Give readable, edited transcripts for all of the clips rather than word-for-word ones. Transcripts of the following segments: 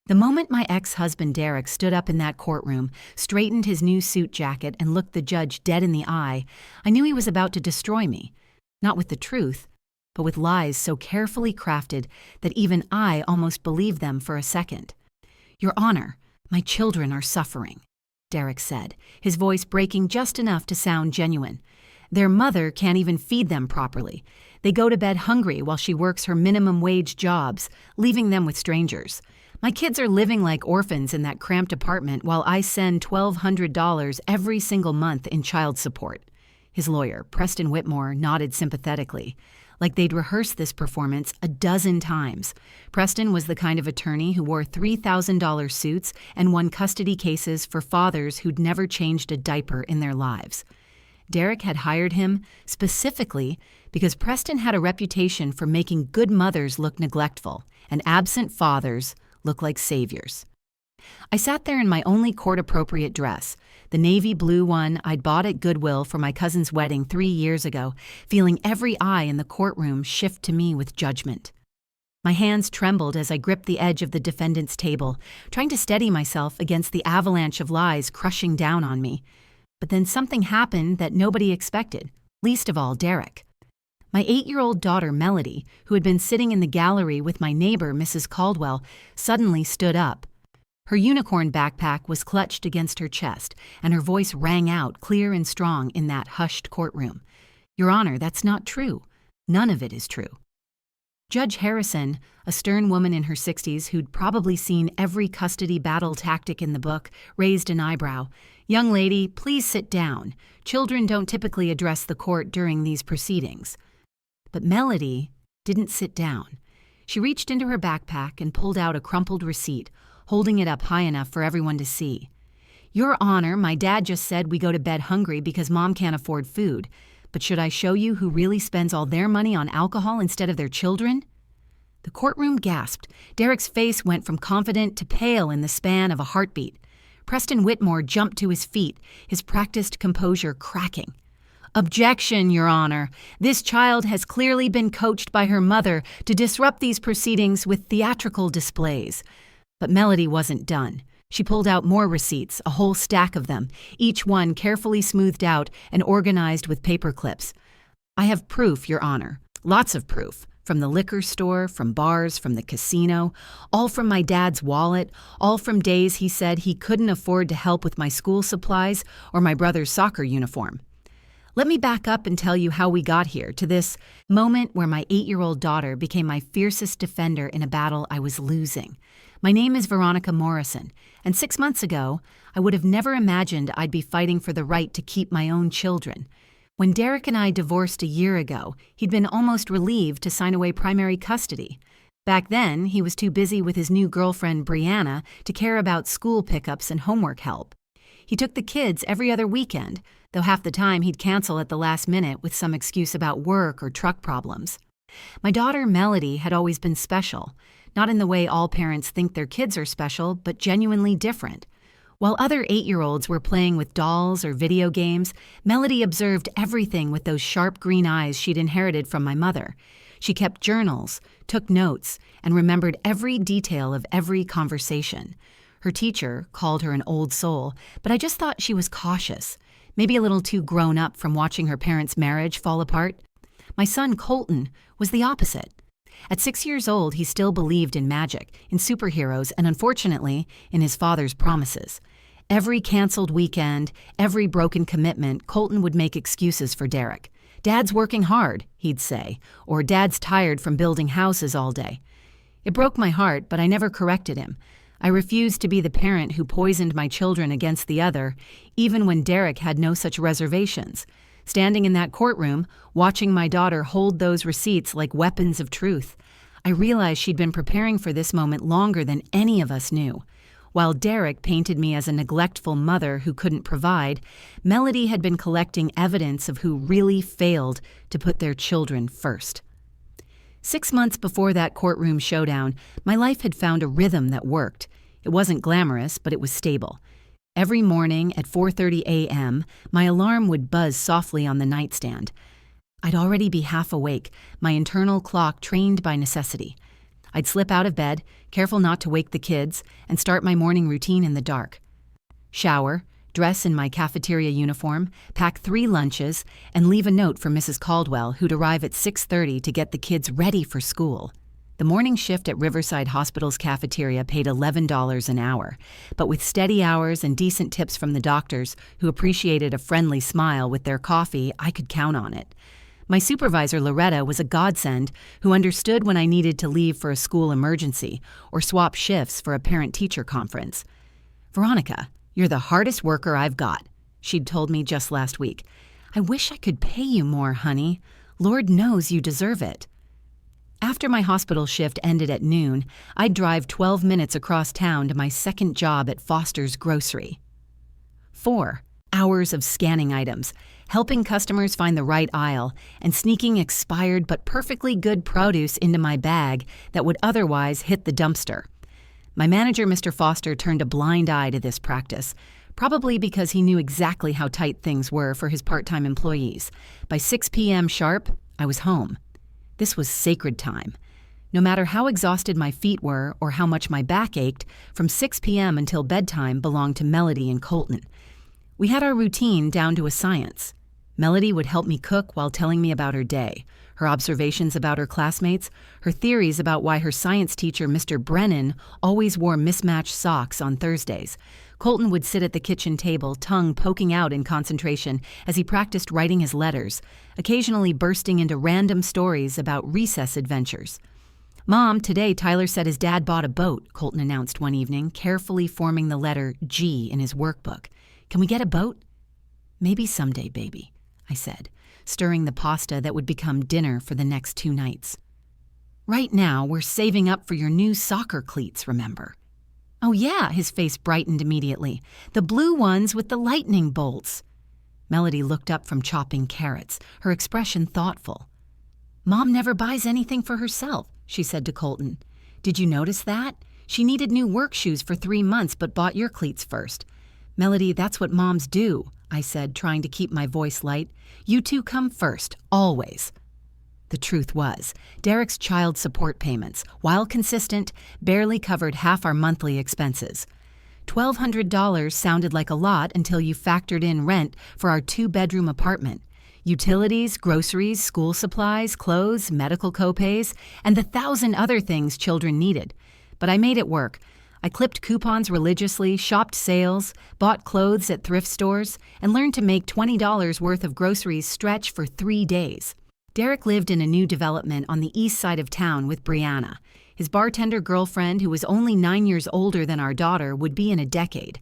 The moment my ex-husband Derek stood up in that courtroom, straightened his new suit jacket, and looked the judge dead in the eye, I knew he was about to destroy me. Not with the truth, but with lies so carefully crafted that even I almost believed them for a second. "Your Honor, my children are suffering," Derek said, his voice breaking just enough to sound genuine. "Their mother can't even feed them properly. They go to bed hungry while she works her minimum wage jobs, leaving them with strangers. My kids are living like orphans in that cramped apartment while I send $1,200 every single month in child support." His lawyer, Preston Whitmore, nodded sympathetically, like they'd rehearsed this performance a dozen times. Preston was the kind of attorney who wore $3,000 suits and won custody cases for fathers who'd never changed a diaper in their lives. Derek had hired him specifically because Preston had a reputation for making good mothers look neglectful and absent fathers look like saviors. I sat there in my only court-appropriate dress, the navy blue one I'd bought at Goodwill for my cousin's wedding 3 years ago, feeling every eye in the courtroom shift to me with judgment. My hands trembled as I gripped the edge of the defendant's table, trying to steady myself against the avalanche of lies crushing down on me. But then something happened that nobody expected, least of all Derek. My 8-year-old daughter, Melody, who had been sitting in the gallery with my neighbor, Mrs. Caldwell, suddenly stood up. Her unicorn backpack was clutched against her chest, and her voice rang out clear and strong in that hushed courtroom. "Your Honor, that's not true. None of it is true." Judge Harrison, a stern woman in her 60s who'd probably seen every custody battle tactic in the book, raised an eyebrow. "Young lady, please sit down. Children don't typically address the court during these proceedings." But Melody didn't sit down. She reached into her backpack and pulled out a crumpled receipt, holding it up high enough for everyone to see. "Your Honor, my dad just said we go to bed hungry because Mom can't afford food. But should I show you who really spends all their money on alcohol instead of their children?" The courtroom gasped. Derek's face went from confident to pale in the span of a heartbeat. Preston Whitmore jumped to his feet, his practiced composure cracking. "Objection, Your Honor. This child has clearly been coached by her mother to disrupt these proceedings with theatrical displays." But Melody wasn't done. She pulled out more receipts, a whole stack of them, each one carefully smoothed out and organized with paper clips. "I have proof, Your Honor. Lots of proof. From the liquor store, from bars, from the casino, all from my dad's wallet, all from days he said he couldn't afford to help with my school supplies or my brother's soccer uniform. Let me back up and tell you how we got here, to this moment where my 8-year-old daughter became my fiercest defender in a battle I was losing. My name is Veronica Morrison, and 6 months ago, I would have never imagined I'd be fighting for the right to keep my own children. When Derek and I divorced a year ago, he'd been almost relieved to sign away primary custody. Back then, he was too busy with his new girlfriend, Brianna, to care about school pickups and homework help. He took the kids every other weekend, though half the time he'd cancel at the last minute with some excuse about work or truck problems. My daughter, Melody, had always been special, not in the way all parents think their kids are special, but genuinely different. While other 8-year-olds were playing with dolls or video games, Melody observed everything with those sharp green eyes she'd inherited from my mother. She kept journals, took notes, and remembered every detail of every conversation. Her teacher called her an old soul, but I just thought she was cautious, maybe a little too grown up from watching her parents' marriage fall apart. My son, Colton, was the opposite. At 6 years old, he still believed in magic, in superheroes, and unfortunately, in his father's promises. Every canceled weekend, every broken commitment, Colton would make excuses for Derek. "Dad's working hard," he'd say, or "Dad's tired from building houses all day." It broke my heart, but I never corrected him. I refused to be the parent who poisoned my children against the other, even when Derek had no such reservations. Standing in that courtroom, watching my daughter hold those receipts like weapons of truth, I realized she'd been preparing for this moment longer than any of us knew. While Derek painted me as a neglectful mother who couldn't provide, Melody had been collecting evidence of who really failed to put their children first. 6 months before that courtroom showdown, my life had found a rhythm that worked. It wasn't glamorous, but it was stable. Every morning at 4:30 a.m., my alarm would buzz softly on the nightstand. I'd already be half awake, my internal clock trained by necessity. I'd slip out of bed, careful not to wake the kids, and start my morning routine in the dark. Shower, dress in my cafeteria uniform, pack 3 lunches, and leave a note for Mrs. Caldwell, who'd arrive at 6:30 to get the kids ready for school. The morning shift at Riverside Hospital's cafeteria paid $11 an hour, but with steady hours and decent tips from the doctors, who appreciated a friendly smile with their coffee, I could count on it. My supervisor, Loretta, was a godsend who understood when I needed to leave for a school emergency or swap shifts for a parent-teacher conference. "Veronica, you're the hardest worker I've got," she'd told me just last week. "I wish I could pay you more, honey. Lord knows you deserve it." After my hospital shift ended at noon, I'd drive 12 minutes across town to my second job at Foster's Grocery. 4 hours of scanning items, helping customers find the right aisle, and sneaking expired but perfectly good produce into my bag that would otherwise hit the dumpster. My manager, Mr. Foster, turned a blind eye to this practice, probably because he knew exactly how tight things were for his part-time employees. By 6 p.m. sharp, I was home. This was sacred time. No matter how exhausted my feet were or how much my back ached, from 6 p.m. until bedtime belonged to Melody and Colton. We had our routine down to a science. Melody would help me cook while telling me about her day, her observations about her classmates, her theories about why her science teacher, Mr. Brennan, always wore mismatched socks on Thursdays. Colton would sit at the kitchen table, tongue poking out in concentration as he practiced writing his letters, occasionally bursting into random stories about recess adventures. "Mom, today Tyler said his dad bought a boat," Colton announced one evening, carefully forming the letter G in his workbook. "Can we get a boat?" "Maybe someday, baby," I said, stirring the pasta that would become dinner for the next 2 nights. "Right now, we're saving up for your new soccer cleats, remember?" "Oh yeah," his face brightened immediately. "The blue ones with the lightning bolts." Melody looked up from chopping carrots, her expression thoughtful. "Mom never buys anything for herself," she said to Colton. "Did you notice that? She needed new work shoes for 3 months but bought your cleats first." "Melody, that's what moms do," I said, trying to keep my voice light. "You two come first, always." The truth was, Derek's child support payments, while consistent, barely covered half our monthly expenses. $1,200 sounded like a lot until you factored in rent for our 2-bedroom apartment, utilities, groceries, school supplies, clothes, medical copays, and the 1,000 other things children needed. But I made it work. I clipped coupons religiously, shopped sales, bought clothes at thrift stores, and learned to make $20 worth of groceries stretch for 3 days. Derek lived in a new development on the east side of town with Brianna. His bartender girlfriend, who was only 9 years older than our daughter, would be in a decade.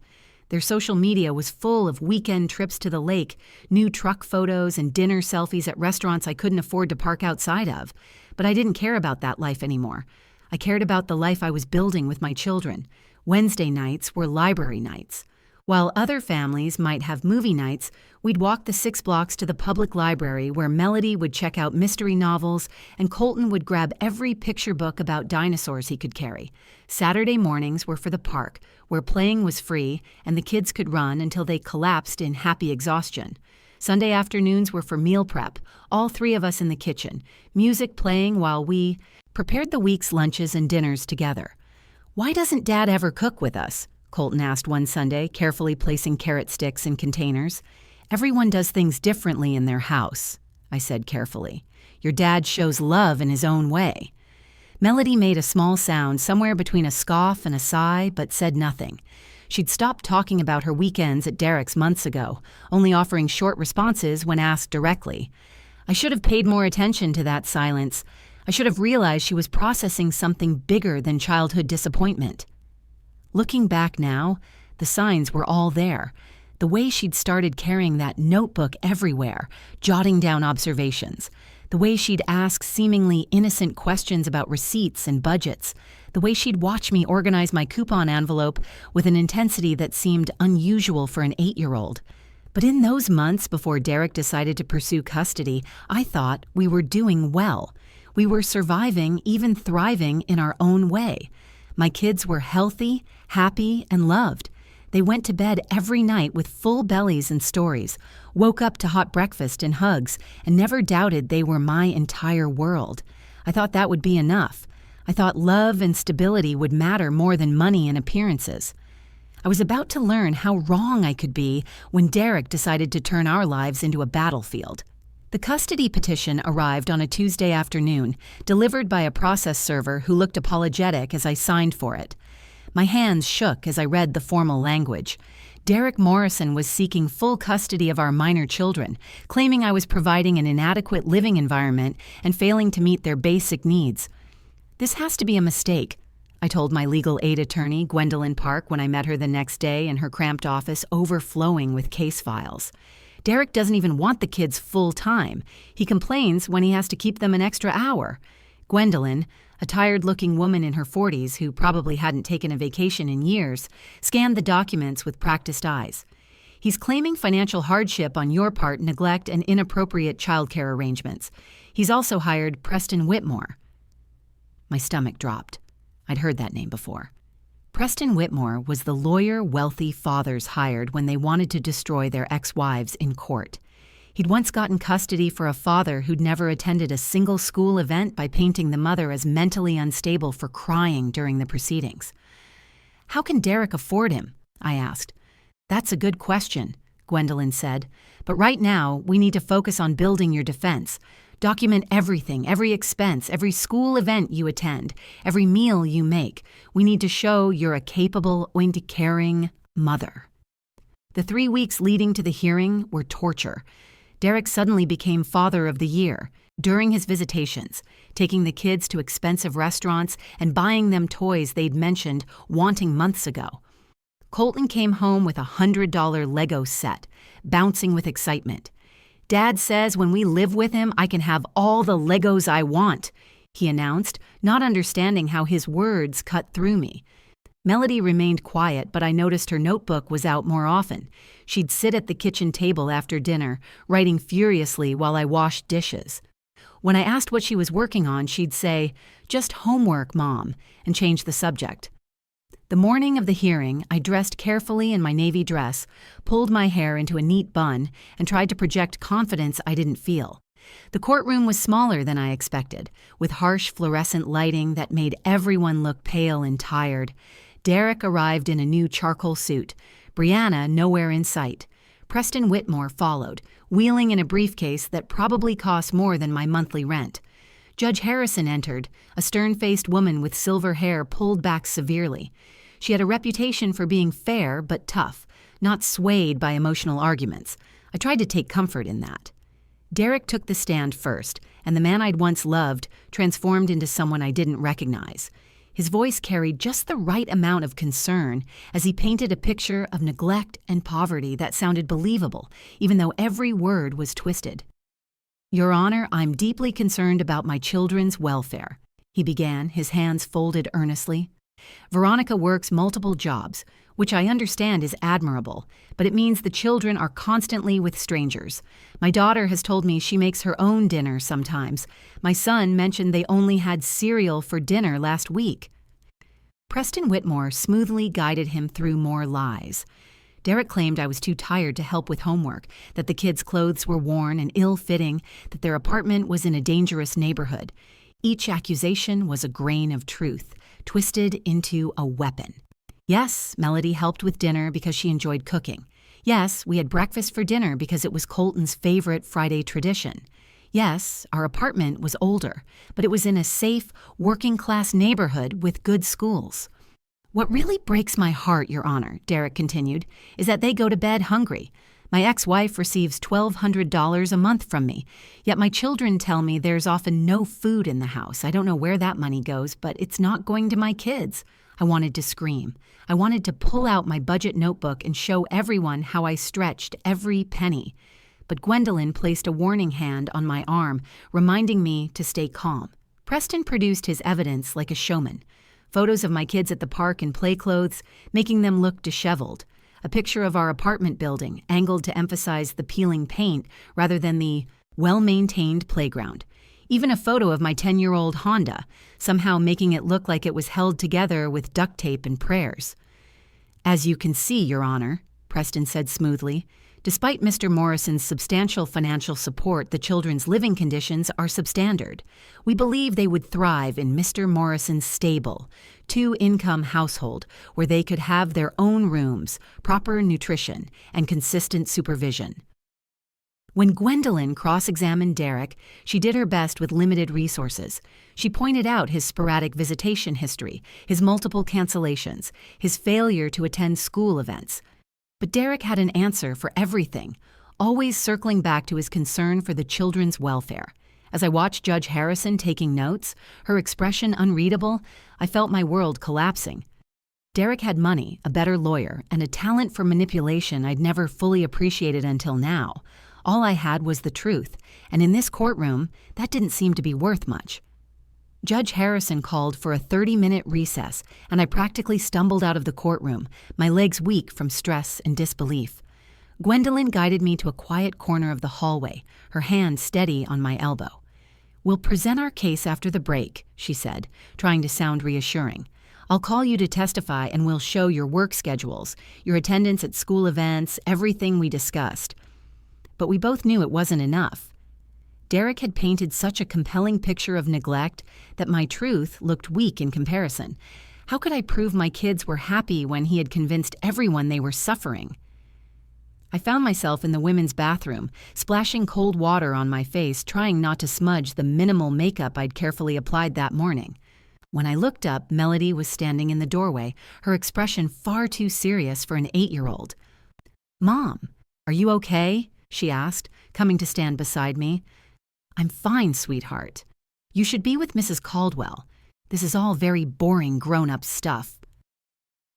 Their social media was full of weekend trips to the lake, new truck photos, and dinner selfies at restaurants I couldn't afford to park outside of. But I didn't care about that life anymore. I cared about the life I was building with my children. Wednesday nights were library nights. While other families might have movie nights, we'd walk the 6 blocks to the public library where Melody would check out mystery novels and Colton would grab every picture book about dinosaurs he could carry. Saturday mornings were for the park, where playing was free and the kids could run until they collapsed in happy exhaustion. Sunday afternoons were for meal prep, all 3 of us in the kitchen, music playing while we prepared the week's lunches and dinners together. "Why doesn't Dad ever cook with us?" Colton asked one Sunday, carefully placing carrot sticks in containers. "Everyone does things differently in their house," I said carefully. "Your dad shows love in his own way." Melody made a small sound somewhere between a scoff and a sigh, but said nothing. She'd stopped talking about her weekends at Derek's months ago, only offering short responses when asked directly. I should have paid more attention to that silence. I should have realized she was processing something bigger than childhood disappointment. Looking back now, the signs were all there. The way she'd started carrying that notebook everywhere, jotting down observations. The way she'd ask seemingly innocent questions about receipts and budgets. The way she'd watch me organize my coupon envelope with an intensity that seemed unusual for an 8-year-old. But in those months before Derek decided to pursue custody, I thought we were doing well. We were surviving, even thriving in our own way. My kids were healthy, happy, and loved. They went to bed every night with full bellies and stories, woke up to hot breakfast and hugs, and never doubted they were my entire world. I thought that would be enough. I thought love and stability would matter more than money and appearances. I was about to learn how wrong I could be when Derek decided to turn our lives into a battlefield. The custody petition arrived on a Tuesday afternoon, delivered by a process server who looked apologetic as I signed for it. My hands shook as I read the formal language. Derek Morrison was seeking full custody of our minor children, claiming I was providing an inadequate living environment and failing to meet their basic needs. "This has to be a mistake," I told my legal aid attorney, Gwendolyn Park, when I met her the next day in her cramped office overflowing with case files. "Derek doesn't even want the kids full time. He complains when he has to keep them an extra hour." Gwendolyn, a tired-looking woman in her 40s who probably hadn't taken a vacation in years, scanned the documents with practiced eyes. "He's claiming financial hardship on your part, neglect, and inappropriate childcare arrangements. He's also hired Preston Whitmore." My stomach dropped. I'd heard that name before. Preston Whitmore was the lawyer wealthy fathers hired when they wanted to destroy their ex-wives in court. He'd once gotten custody for a father who'd never attended a single school event by painting the mother as mentally unstable for crying during the proceedings. "How can Derek afford him?" I asked. "That's a good question," Gwendolyn said. "But right now, we need to focus on building your defense. Document everything, every expense, every school event you attend, every meal you make. We need to show you're a capable and caring mother." The 3 weeks leading to the hearing were torture. Derek suddenly became Father of the Year during his visitations, taking the kids to expensive restaurants and buying them toys they'd mentioned wanting months ago. Colton came home with a $100 Lego set, bouncing with excitement. "Dad says when we live with him, I can have all the Legos I want," he announced, not understanding how his words cut through me. Melody remained quiet, but I noticed her notebook was out more often. She'd sit at the kitchen table after dinner, writing furiously while I washed dishes. When I asked what she was working on, she'd say, "Just homework, Mom," and change the subject. The morning of the hearing, I dressed carefully in my navy dress, pulled my hair into a neat bun, and tried to project confidence I didn't feel. The courtroom was smaller than I expected, with harsh fluorescent lighting that made everyone look pale and tired. Derek arrived in a new charcoal suit. Brianna nowhere in sight. Preston Whitmore followed, wheeling in a briefcase that probably cost more than my monthly rent. Judge Harrison entered, a stern-faced woman with silver hair pulled back severely. She had a reputation for being fair but tough, not swayed by emotional arguments. I tried to take comfort in that. Derek took the stand first, and the man I'd once loved transformed into someone I didn't recognize. His voice carried just the right amount of concern as he painted a picture of neglect and poverty that sounded believable, even though every word was twisted. "Your Honor, I'm deeply concerned about my children's welfare," he began, his hands folded earnestly. "Veronica works multiple jobs, which I understand is admirable, but it means the children are constantly with strangers. My daughter has told me she makes her own dinner sometimes. My son mentioned they only had cereal for dinner last week." Preston Whitmore smoothly guided him through more lies. Derek claimed I was too tired to help with homework, that the kids' clothes were worn and ill-fitting, that their apartment was in a dangerous neighborhood. Each accusation was a grain of truth, twisted into a weapon. Yes, Melody helped with dinner because she enjoyed cooking. Yes, we had breakfast for dinner because it was Colton's favorite Friday tradition. Yes, our apartment was older, but it was in a safe, working-class neighborhood with good schools. "What really breaks my heart, Your Honor," Derek continued, "is that they go to bed hungry. My ex-wife receives $1,200 a month from me, yet my children tell me there's often no food in the house. I don't know where that money goes, but it's not going to my kids." I wanted to scream. I wanted to pull out my budget notebook and show everyone how I stretched every penny. But Gwendolyn placed a warning hand on my arm, reminding me to stay calm. Preston produced his evidence like a showman. Photos of my kids at the park in play clothes, making them look disheveled. A picture of our apartment building, angled to emphasize the peeling paint rather than the well-maintained playground. Even a photo of my 10-year-old Honda, somehow making it look like it was held together with duct tape and prayers. "As you can see, Your Honor," Preston said smoothly, Despite Mr. Morrison's substantial financial support, the children's living conditions are substandard. We believe they would thrive in Mr. Morrison's stable, two-income household where they could have their own rooms, proper nutrition, and consistent supervision. When Gwendolyn cross-examined Derek, she did her best with limited resources. She pointed out his sporadic visitation history, his multiple cancellations, his failure to attend school events. But Derek had an answer for everything, always circling back to his concern for the children's welfare. As I watched Judge Harrison taking notes, her expression unreadable, I felt my world collapsing. Derek had money, a better lawyer, and a talent for manipulation I'd never fully appreciated until now. All I had was the truth, and in this courtroom, that didn't seem to be worth much. Judge Harrison called for a 30-minute recess, and I practically stumbled out of the courtroom, my legs weak from stress and disbelief. Gwendolyn guided me to a quiet corner of the hallway, her hand steady on my elbow. "We'll present our case after the break," she said, trying to sound reassuring. "I'll call you to testify and we'll show your work schedules, your attendance at school events, everything we discussed." But we both knew it wasn't enough. Derek had painted such a compelling picture of neglect that my truth looked weak in comparison. How could I prove my kids were happy when he had convinced everyone they were suffering? I found myself in the women's bathroom, splashing cold water on my face, trying not to smudge the minimal makeup I'd carefully applied that morning. When I looked up, Melody was standing in the doorway, her expression far too serious for an 8-year-old. "Mom, are you okay?" she asked, coming to stand beside me. "I'm fine, sweetheart. You should be with Mrs. Caldwell. This is all very boring grown-up stuff."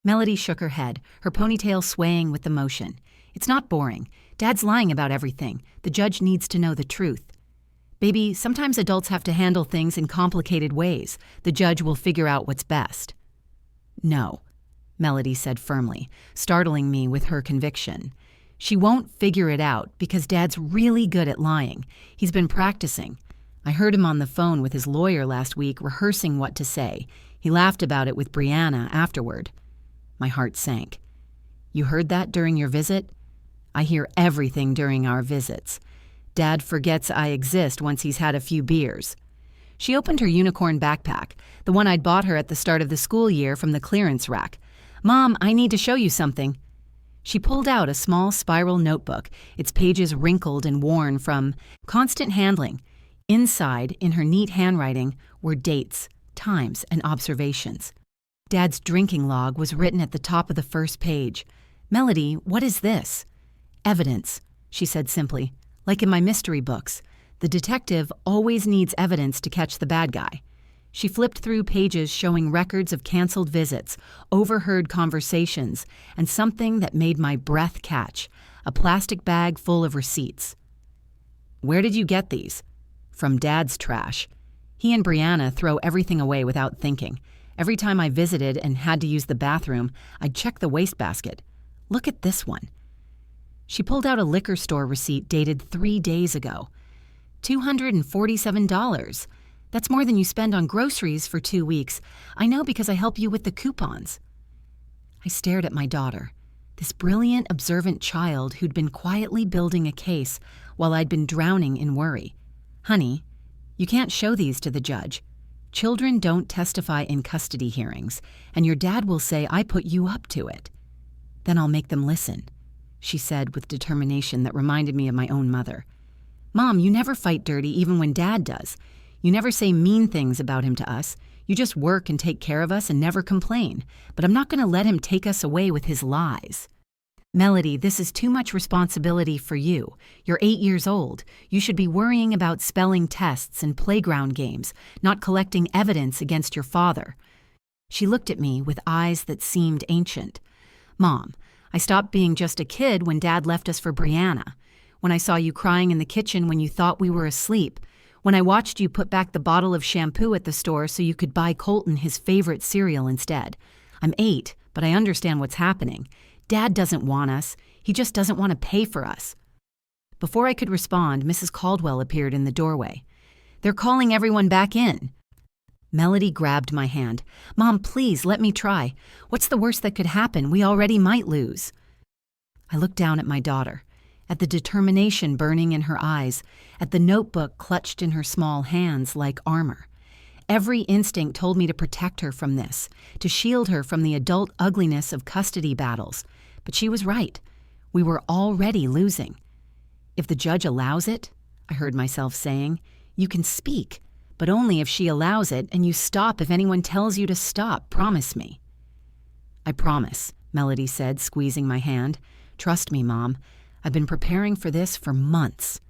Melody shook her head, her ponytail swaying with the motion. "It's not boring. Dad's lying about everything. The judge needs to know the truth. Baby, sometimes adults have to handle things in complicated ways. The judge will figure out what's best." "No," Melody said firmly, startling me with her conviction. "She won't figure it out because Dad's really good at lying. He's been practicing. I heard him on the phone with his lawyer last week rehearsing what to say. He laughed about it with Brianna afterward." My heart sank. "You heard that during your visit?" "I hear everything during our visits. Dad forgets I exist once he's had a few beers." She opened her unicorn backpack, the one I'd bought her at the start of the school year from the clearance rack. "Mom, I need to show you something." She pulled out a small spiral notebook, its pages wrinkled and worn from constant handling. Inside, in her neat handwriting, were dates, times, and observations. Dad's drinking log was written at the top of the first page. "Melody, what is this?" "Evidence," she said simply. "Like in my mystery books. The detective always needs evidence to catch the bad guy." She flipped through pages showing records of canceled visits, overheard conversations, and something that made my breath catch, a plastic bag full of receipts. "Where did you get these?" "From Dad's trash. He and Brianna throw everything away without thinking. Every time I visited and had to use the bathroom, I'd check the wastebasket. Look at this one." She pulled out a liquor store receipt dated 3 days ago. $247. That's more than you spend on groceries for 2 weeks. I know because I help you with the coupons." I stared at my daughter, this brilliant, observant child who'd been quietly building a case while I'd been drowning in worry. "Honey, you can't show these to the judge. Children don't testify in custody hearings, and your dad will say I put you up to it." "Then I'll make them listen," she said with determination that reminded me of my own mother. "Mom, you never fight dirty even when Dad does. You never say mean things about him to us. You just work and take care of us and never complain. But I'm not going to let him take us away with his lies." "Melody, this is too much responsibility for you. You're 8 years old. You should be worrying about spelling tests and playground games, not collecting evidence against your father." She looked at me with eyes that seemed ancient. "Mom, I stopped being just a kid when Dad left us for Brianna. When I saw you crying in the kitchen when you thought we were asleep. When I watched you put back the bottle of shampoo at the store so you could buy Colton his favorite cereal instead. I'm 8, but I understand what's happening. Dad doesn't want us. He just doesn't want to pay for us." Before I could respond, Mrs. Caldwell appeared in the doorway. "They're calling everyone back in." Melody grabbed my hand. "Mom, please, let me try. What's the worst that could happen? We already might lose." I looked down at my daughter. at the determination burning in her eyes, at the notebook clutched in her small hands like armor. Every instinct told me to protect her from this, to shield her from the adult ugliness of custody battles. But she was right. We were already losing. "If the judge allows it," I heard myself saying, "you can speak, but only if she allows it, and you stop if anyone tells you to stop. Promise me." "I promise," Melody said, squeezing my hand. "Trust me, Mom. I've been preparing for this for months."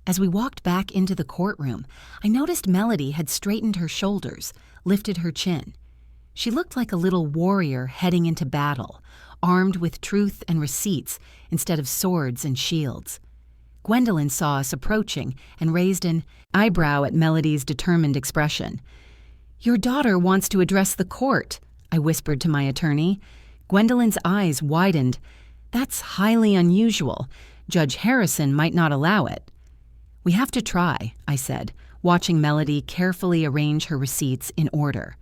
As we walked back into the courtroom, I noticed Melody had straightened her shoulders, lifted her chin. She looked like a little warrior heading into battle, armed with truth and receipts instead of swords and shields. Gwendolyn saw us approaching and raised an eyebrow at Melody's determined expression. "Your daughter wants to address the court," I whispered to my attorney. Gwendolyn's eyes widened. "That's highly unusual. Judge Harrison might not allow it." "We have to try," I said, watching Melody carefully arrange her receipts in order.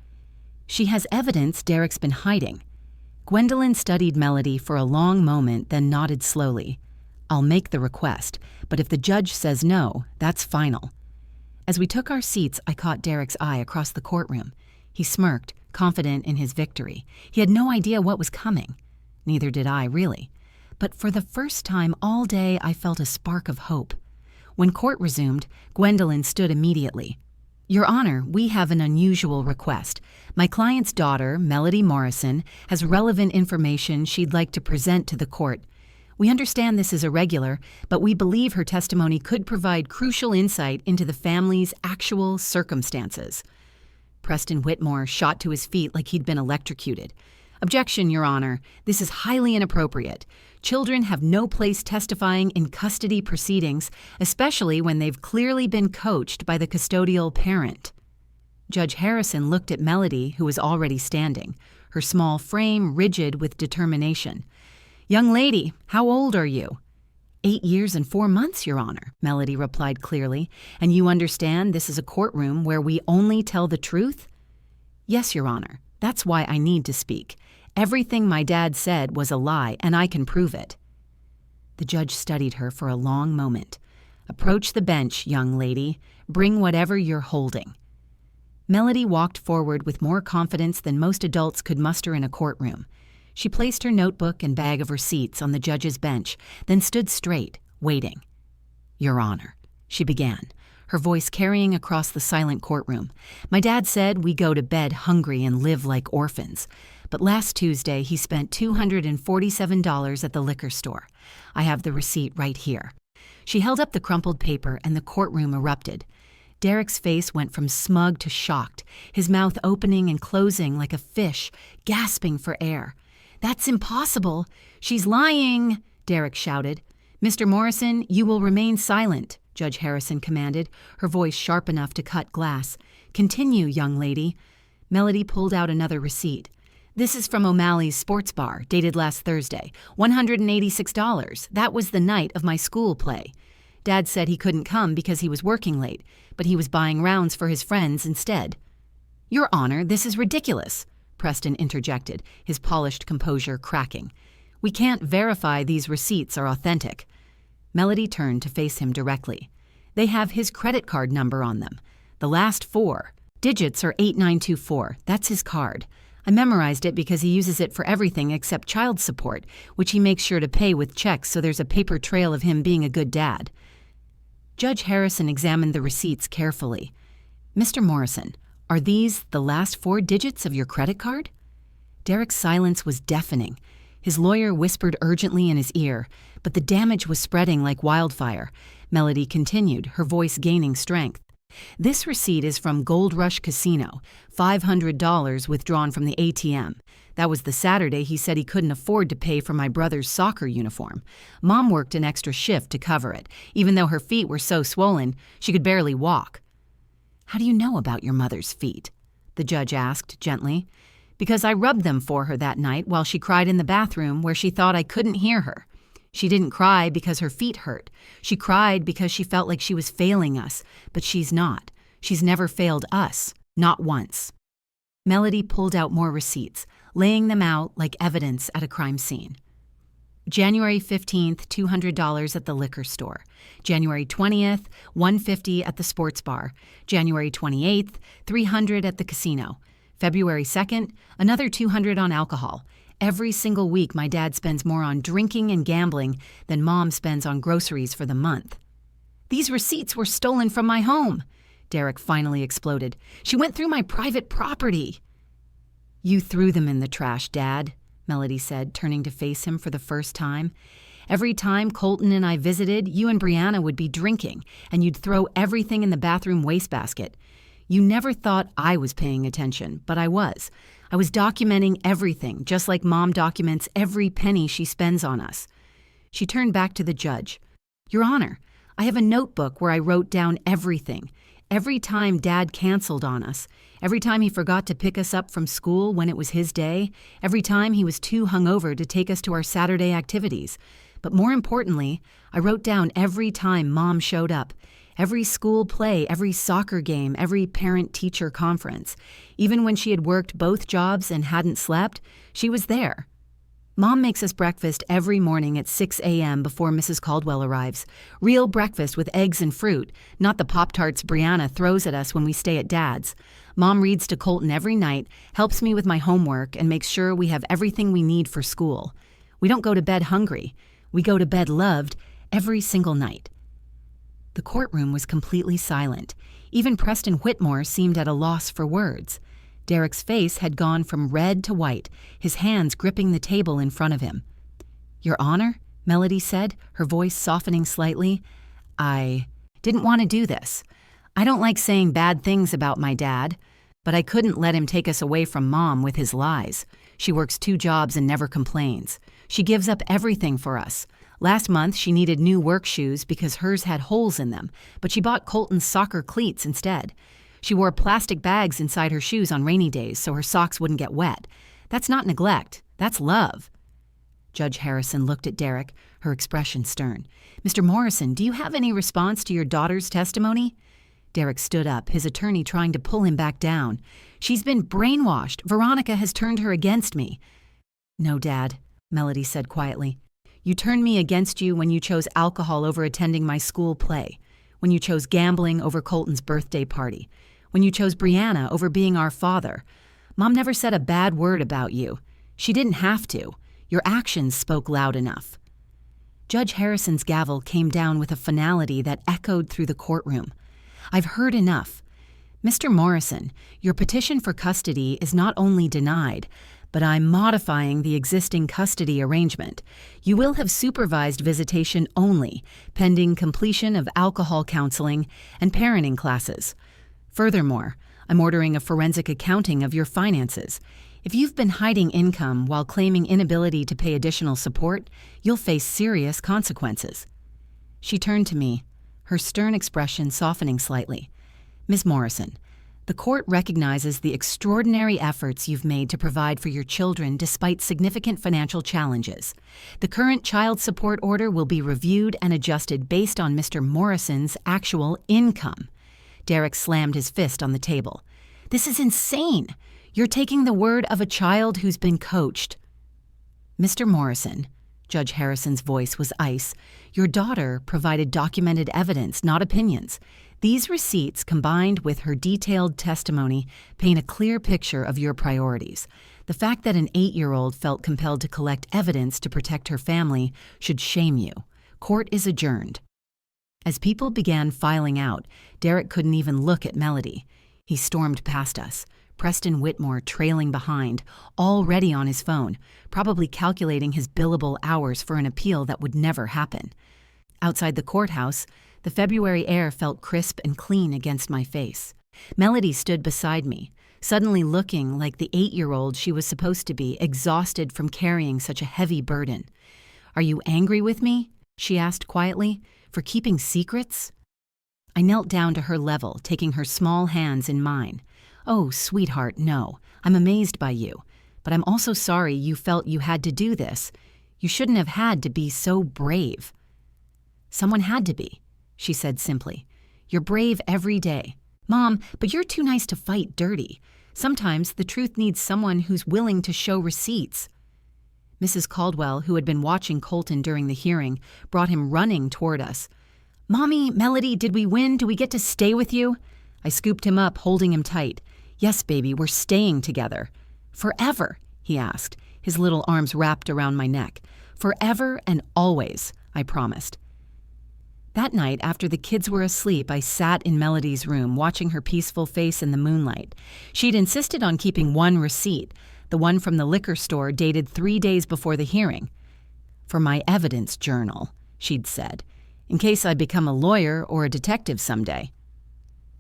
"She has evidence Derek's been hiding." Gwendolyn studied Melody for a long moment, then nodded slowly. "I'll make the request, but if the judge says no, that's final." As we took our seats, I caught Derek's eye across the courtroom. He smirked, confident in his victory. He had no idea what was coming. Neither did I, really. But for the first time all day, I felt a spark of hope. When court resumed, Gwendolyn stood immediately. "Your Honor, we have an unusual request. My client's daughter, Melody Morrison, has relevant information she'd like to present to the court. We understand this is irregular, but we believe her testimony could provide crucial insight into the family's actual circumstances." Preston Whitmore shot to his feet like he'd been electrocuted. "Objection, Your Honor. This is highly inappropriate. Children have no place testifying in custody proceedings, especially when they've clearly been coached by the custodial parent." Judge Harrison looked at Melody, who was already standing, her small frame rigid with determination. "Young lady, how old are you?" 8 years and 4 months, Your Honor," Melody replied clearly. "And you understand this is a courtroom where we only tell the truth?" "Yes, Your Honor. That's why I need to speak. Everything my dad said was a lie, and I can prove it." The judge studied her for a long moment. "Approach the bench, young lady. Bring whatever you're holding." Melody walked forward with more confidence than most adults could muster in a courtroom. She placed her notebook and bag of receipts on the judge's bench, then stood straight, waiting. "Your Honor," she began, her voice carrying across the silent courtroom. "My dad said we go to bed hungry and live like orphans. But last Tuesday, he spent $247 at the liquor store. I have the receipt right here." She held up the crumpled paper, and the courtroom erupted. Derek's face went from smug to shocked, his mouth opening and closing like a fish, gasping for air. "That's impossible! She's lying!" Derek shouted. "Mr. Morrison, you will remain silent," Judge Harrison commanded, her voice sharp enough to cut glass. "Continue, young lady." Melody pulled out another receipt. "This is from O'Malley's Sports Bar, dated last Thursday. $186. That was the night of my school play. Dad said he couldn't come because he was working late, but he was buying rounds for his friends instead." "Your Honor, this is ridiculous," Preston interjected, his polished composure cracking. "We can't verify these receipts are authentic." Melody turned to face him directly. "They have his credit card number on them. The last 4 digits are 8924. That's his card. I memorized it because he uses it for everything except child support, which he makes sure to pay with checks so there's a paper trail of him being a good dad." Judge Harrison examined the receipts carefully. "Mr. Morrison, are these the last 4 digits of your credit card?" Derek's silence was deafening. His lawyer whispered urgently in his ear, but the damage was spreading like wildfire. Melody continued, her voice gaining strength. "This receipt is from Gold Rush Casino, $500 withdrawn from the ATM. That was the Saturday he said he couldn't afford to pay for my brother's soccer uniform. Mom worked an extra shift to cover it, even though her feet were so swollen she could barely walk." "How do you know about your mother's feet?" the judge asked gently. "Because I rubbed them for her that night while she cried in the bathroom where she thought I couldn't hear her. She didn't cry because her feet hurt. She cried because she felt like she was failing us, but she's not. She's never failed us, not once." Melody pulled out more receipts, laying them out like evidence at a crime scene. January 15th, $200 at the liquor store. January 20th, $150 at the sports bar. January 28th, $300 at the casino. February 2nd, another $200 on alcohol. Every single week, my dad spends more on drinking and gambling than Mom spends on groceries for the month. These receipts were stolen from my home, Derek finally exploded. She went through my private property. You threw them in the trash, Dad, Melody said, turning to face him for the first time. Every time Colton and I visited, you and Brianna would be drinking, and you'd throw everything in the bathroom wastebasket. You never thought I was paying attention, but I was. I was documenting everything, just like Mom documents every penny she spends on us. She turned back to the judge. Your Honor, I have a notebook where I wrote down everything. Every time Dad canceled on us, every time he forgot to pick us up from school when it was his day, every time he was too hungover to take us to our Saturday activities. But more importantly, I wrote down every time Mom showed up, every school play, every soccer game, every parent-teacher conference. Even when she had worked both jobs and hadn't slept, she was there. Mom makes us breakfast every morning at 6 a.m. before Mrs. Caldwell arrives. Real breakfast with eggs and fruit, not the Pop-Tarts Brianna throws at us when we stay at Dad's. Mom reads to Colton every night, helps me with my homework, and makes sure we have everything we need for school. We don't go to bed hungry. We go to bed loved every single night. The courtroom was completely silent. Even Preston Whitmore seemed at a loss for words. Derek's face had gone from red to white, his hands gripping the table in front of him. Your Honor, Melody said, her voice softening slightly, I didn't want to do this. I don't like saying bad things about my dad, but I couldn't let him take us away from Mom with his lies. She works 2 jobs and never complains. She gives up everything for us. Last month, she needed new work shoes because hers had holes in them, but she bought Colton's soccer cleats instead. She wore plastic bags inside her shoes on rainy days so her socks wouldn't get wet. That's not neglect. That's love. Judge Harrison looked at Derek, her expression stern. Mr. Morrison, do you have any response to your daughter's testimony? Derek stood up, his attorney trying to pull him back down. She's been brainwashed. Veronica has turned her against me. No, Dad, Melody said quietly. You turned me against you when you chose alcohol over attending my school play, when you chose gambling over Colton's birthday party, when you chose Brianna over being our father. Mom never said a bad word about you. She didn't have to. Your actions spoke loud enough. Judge Harrison's gavel came down with a finality that echoed through the courtroom. I've heard enough. Mr. Morrison, your petition for custody is not only denied, but I'm modifying the existing custody arrangement. You will have supervised visitation only, pending completion of alcohol counseling and parenting classes. Furthermore, I'm ordering a forensic accounting of your finances. If you've been hiding income while claiming inability to pay additional support, you'll face serious consequences. She turned to me, her stern expression softening slightly. Ms. Morrison, the court recognizes the extraordinary efforts you've made to provide for your children despite significant financial challenges. The current child support order will be reviewed and adjusted based on Mr. Morrison's actual income. Derek slammed his fist on the table. This is insane. You're taking the word of a child who's been coached. Mr. Morrison, Judge Harrison's voice was ice, your daughter provided documented evidence, not opinions. These receipts, combined with her detailed testimony, paint a clear picture of your priorities. The fact that an 8-year-old felt compelled to collect evidence to protect her family should shame you. Court is adjourned. As people began filing out, Derek couldn't even look at Melody. He stormed past us, Preston Whitmore trailing behind, already on his phone, probably calculating his billable hours for an appeal that would never happen. Outside the courthouse, the February air felt crisp and clean against my face. Melody stood beside me, suddenly looking like the 8-year-old she was supposed to be, exhausted from carrying such a heavy burden. Are you angry with me? She asked quietly. For keeping secrets? I knelt down to her level, taking her small hands in mine. Oh, sweetheart, no. I'm amazed by you. But I'm also sorry you felt you had to do this. You shouldn't have had to be so brave. Someone had to be, she said simply. You're brave every day. Mom, but you're too nice to fight dirty. Sometimes the truth needs someone who's willing to show receipts. Mrs. Caldwell, who had been watching Colton during the hearing, brought him running toward us. "Mommy, Melody, did we win? Do we get to stay with you?" I scooped him up, holding him tight. "Yes, baby, we're staying together." "Forever?" he asked, his little arms wrapped around my neck. "Forever and always," I promised. That night, after the kids were asleep, I sat in Melody's room, watching her peaceful face in the moonlight. She'd insisted on keeping one receipt, the one from the liquor store dated 3 days before the hearing. "For my evidence journal," she'd said, "in case I become a lawyer or a detective someday."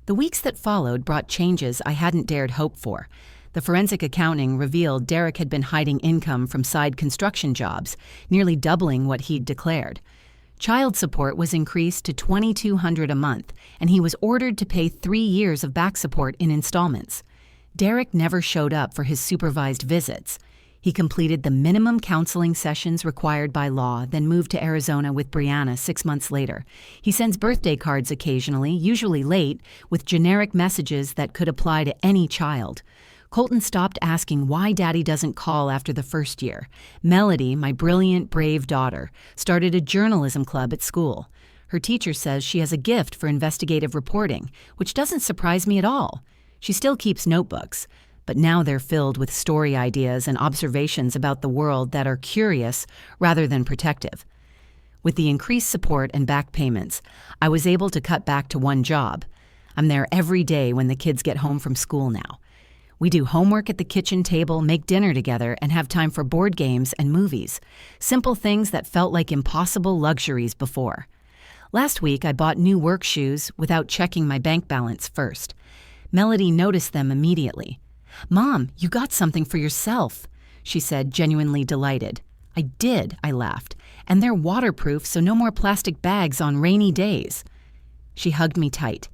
The weeks that followed brought changes I hadn't dared hope for. The forensic accounting revealed Derek had been hiding income from side construction jobs, nearly doubling what he'd declared. Child support was increased to $2,200 a month, and he was ordered to pay 3 years of back support in installments. Derek never showed up for his supervised visits. He completed the minimum counseling sessions required by law, then moved to Arizona with Brianna 6 months later. He sends birthday cards occasionally, usually late, with generic messages that could apply to any child. Colton stopped asking why Daddy doesn't call after the first year. Melody, my brilliant, brave daughter, started a journalism club at school. Her teacher says she has a gift for investigative reporting, which doesn't surprise me at all. She still keeps notebooks, but now they're filled with story ideas and observations about the world that are curious rather than protective. With the increased support and back payments, I was able to cut back to one job. I'm there every day when the kids get home from school now. We do homework at the kitchen table, make dinner together, and have time for board games and movies. Simple things that felt like impossible luxuries before. Last week, I bought new work shoes without checking my bank balance first. Melody noticed them immediately. "Mom, you got something for yourself," she said, genuinely delighted. "I did," I laughed. "And they're waterproof, so no more plastic bags on rainy days." She hugged me tight.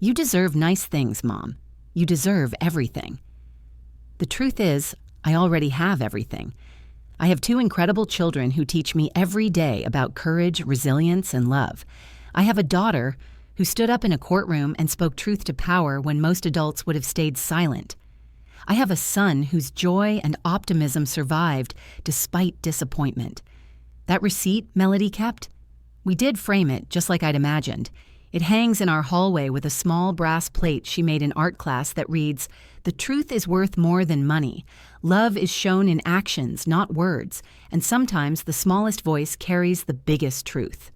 "You deserve nice things, Mom. You deserve everything." The truth is, I already have everything. I have 2 incredible children who teach me every day about courage, resilience, and love. I have a daughter who stood up in a courtroom and spoke truth to power when most adults would have stayed silent. I have a son whose joy and optimism survived despite disappointment. That receipt Melody kept? We did frame it, just like I'd imagined. It hangs in our hallway with a small brass plate she made in art class that reads, "The truth is worth more than money. Love is shown in actions, not words, and sometimes the smallest voice carries the biggest truth."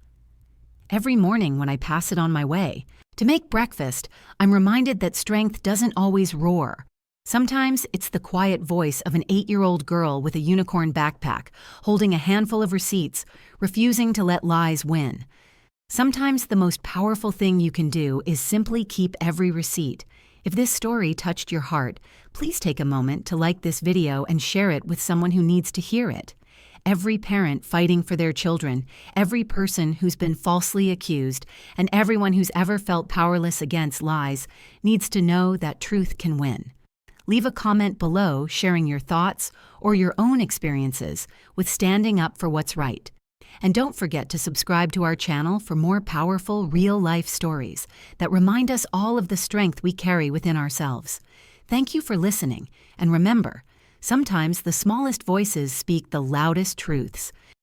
Every morning when I pass it on my way, to make breakfast, I'm reminded that strength doesn't always roar. Sometimes it's the quiet voice of an 8-year-old girl with a unicorn backpack, holding a handful of receipts, refusing to let lies win. Sometimes the most powerful thing you can do is simply keep every receipt. If this story touched your heart, please take a moment to like this video and share it with someone who needs to hear it. Every parent fighting for their children, every person who's been falsely accused, and everyone who's ever felt powerless against lies needs to know that truth can win. Leave a comment below sharing your thoughts or your own experiences with standing up for what's right. And don't forget to subscribe to our channel for more powerful, real-life stories that remind us all of the strength we carry within ourselves. Thank you for listening, and remember, sometimes the smallest voices speak the loudest truths.